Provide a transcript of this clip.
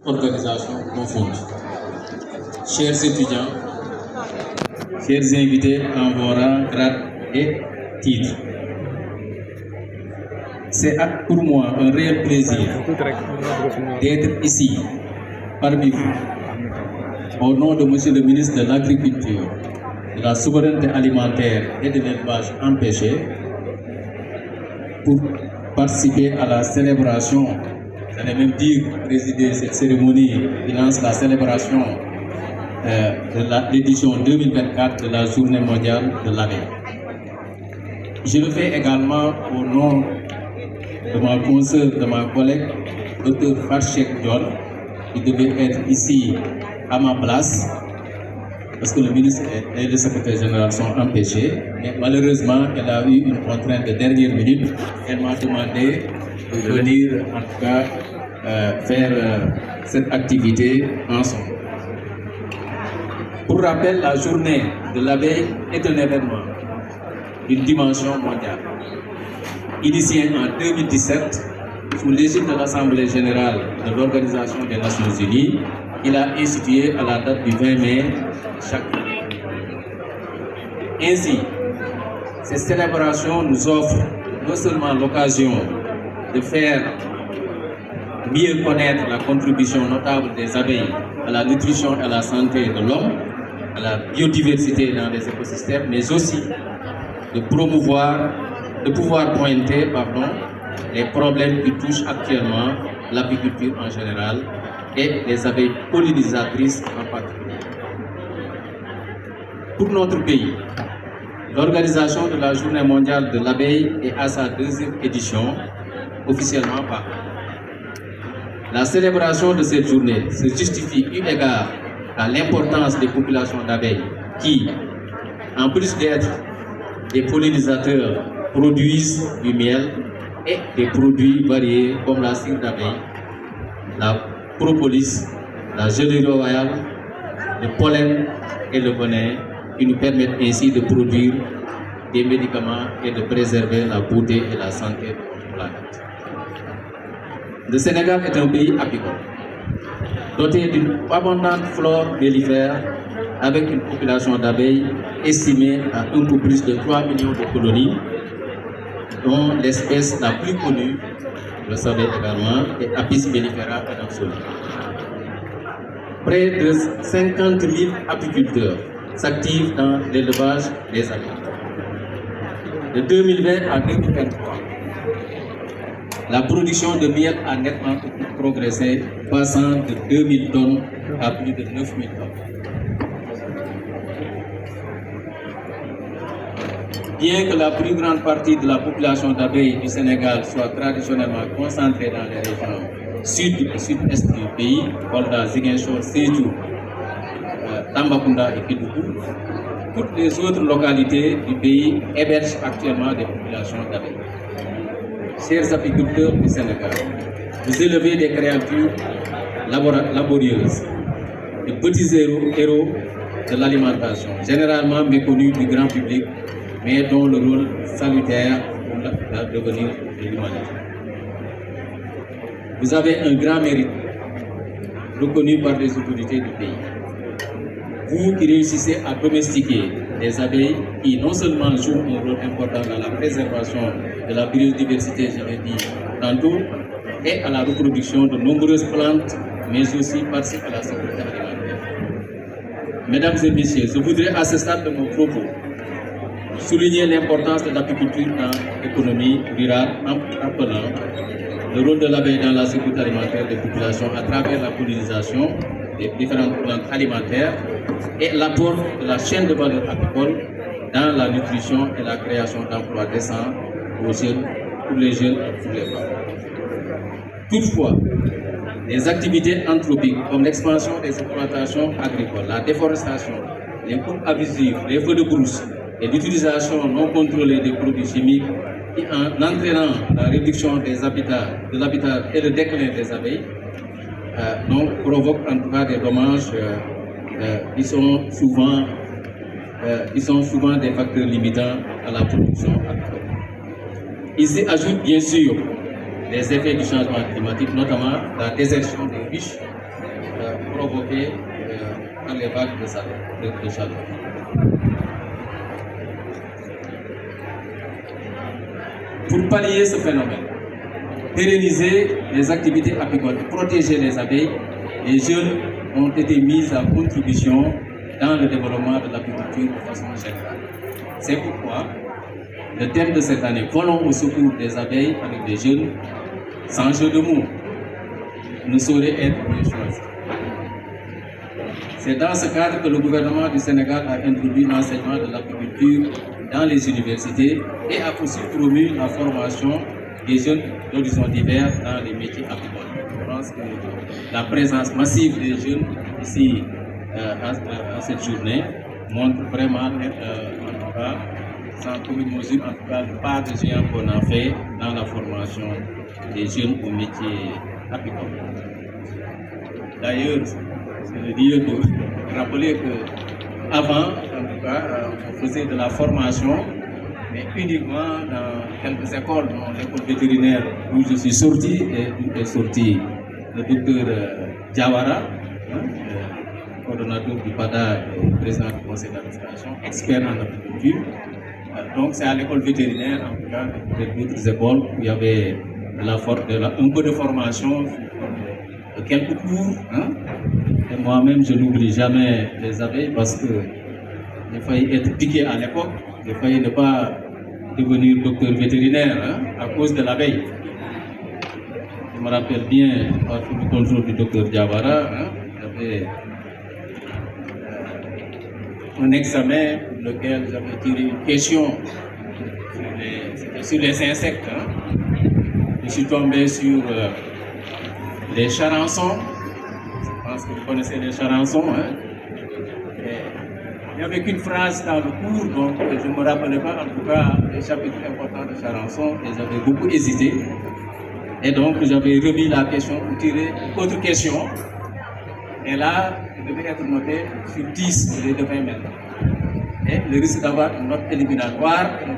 organisations confondues. Chers étudiants, chers invités en vos rangs, grades et titres, c'est pour moi un réel plaisir d'être ici parmi vous au nom de Monsieur le ministre de l'Agriculture, de la Souveraineté alimentaire et de l'élevage empêché pour participer à la célébration, j'allais même dire présider cette cérémonie qui lance la célébration de l'édition 2024 de la Journée mondiale de l'abeille. Je le fais également au nom de ma consoeur, de ma collègue, Dr Farchek Diol, qui devait être ici à ma place, parce que le ministre et le secrétaire général sont empêchés, mais malheureusement, elle a eu une contrainte de dernière minute. Elle m'a demandé de venir, en tout cas, faire cette activité ensemble. Pour rappel, la journée de l'abeille est un événement d'une dimension mondiale. Initié en 2017, sous l'égide de l'Assemblée générale de l'Organisation des Nations Unies, il a institué à la date du 20 mai chaque année. Ainsi, ces célébrations nous offrent non seulement l'occasion de faire mieux connaître la contribution notable des abeilles à la nutrition et à la santé de l'homme, à la biodiversité dans les écosystèmes, mais aussi de pouvoir pointer les problèmes qui touchent actuellement l'apiculture en général et les abeilles pollinisatrices en particulier. Pour notre pays, l'organisation de la Journée mondiale de l'abeille est à sa deuxième édition, officiellement par an. La célébration de cette journée se justifie eu égard à l'importance des populations d'abeilles qui, en plus d'être des pollinisateurs, produisent du miel et des produits variés comme la cire d'abeille, la propolis, la gelée royale, le pollen et le venin, qui nous permettent ainsi de produire des médicaments et de préserver la beauté et la santé de notre planète. Le Sénégal est un pays apicole, doté d'une abondante flore mellifère, avec une population d'abeilles estimée à un peu plus de 3 millions de colonies, dont l'espèce la plus connue, vous le savez également, est Apis mellifera adansoni. Près de 50 000 apiculteurs s'activent dans l'élevage des abeilles. De 2020 à 2023, la production de miel a nettement progressé, passant de 2000 tonnes à plus de 9000 tonnes. Bien que la plus grande partie de la population d'abeilles du Sénégal soit traditionnellement concentrée dans les régions sud et sud-est du pays, Kolda, Ziguinchor, Sédhiou, Tambacounda et Kédougou, toutes les autres localités du pays hébergent actuellement des populations d'abeilles. Chers apiculteurs du Sénégal, vous élevez des créatures laborieuses, de petits héros de l'alimentation, généralement méconnus du grand public, mais dont le rôle salutaire pour le devenir de l'humanité. Vous avez un grand mérite, reconnu par les autorités du pays. Vous qui réussissez à domestiquer des abeilles qui non seulement jouent un rôle important dans la préservation de la biodiversité, je l'ai dit tantôt, et à la reproduction de nombreuses plantes, mais aussi participent à la sécurité alimentaire. Mesdames et messieurs, je voudrais à ce stade de mon propos souligner l'importance de l'apiculture dans l'économie rurale en rappelant le rôle de l'abeille dans la sécurité alimentaire des populations à travers la pollinisation des différentes plantes alimentaires et l'apport de la chaîne de valeur apicole dans la nutrition et la création d'emplois décents pour les jeunes et pour les femmes. Toutefois, les activités anthropiques comme l'expansion des exploitations agricoles, la déforestation, les coupes abusives, les feux de brousse et l'utilisation non contrôlée des produits chimiques qui, en entraînant la réduction des habitats, de l'habitat et le déclin des abeilles, provoquent en tout cas des dommages qui sont souvent des facteurs limitants à la production agricole. Ici ajoutent bien sûr les effets du changement climatique, notamment la désertion des riches provoquées par les vagues de chaleur. Pour pallier ce phénomène, pérenniser les activités apicoles et protéger les abeilles, les jeunes ont été mis à contribution dans le développement de l'apiculture de façon générale. C'est pourquoi le thème de cette année, Volons au secours des abeilles avec des jeunes, sans jeu de mots, ne saurait être mieux choisi. C'est dans ce cadre que le gouvernement du Sénégal a introduit l'enseignement de l'apiculture dans les universités et a aussi promu la formation des jeunes d'horizons divers dans les métiers apicoles. Je pense que la présence massive des jeunes ici à cette journée montre vraiment, en tout cas, sans commune mesure, en tout cas, le pas de géant qu'on a fait dans la formation des jeunes au métier apicole. D'ailleurs, c'est le lieu de rappeler que avant, en tout cas, on faisait de la formation, mais uniquement dans quelques écoles, dont l'école vétérinaire où je suis sorti et où est sorti le docteur Diawara, coordonnateur du PADA et président du conseil d'administration, expert en apiculture. Donc c'est à l'école vétérinaire, en tout cas, et d'autres écoles où il y avait un peu de formation, de quelques cours. Et moi-même, je n'oublie jamais les abeilles parce que j'ai failli être piqué à l'époque, j'ai failli ne pas devenir docteur vétérinaire à cause de l'abeille. Je me rappelle bien, sous le contrôle du docteur Diawara, j'avais un examen pour lequel j'avais tiré une question sur les insectes. Je suis tombé sur les charançons. Je pense que vous connaissez les charançons. Il n'y avait qu'une phrase dans le cours, donc je ne me rappelais pas en tout cas les chapitres importants de charançon et j'avais beaucoup hésité. Et donc j'avais remis la question pour tirer une autre question. Et là, il devait être noté sur 10 au lieu de 20 mètres. Et le risque d'avoir une note éliminatoire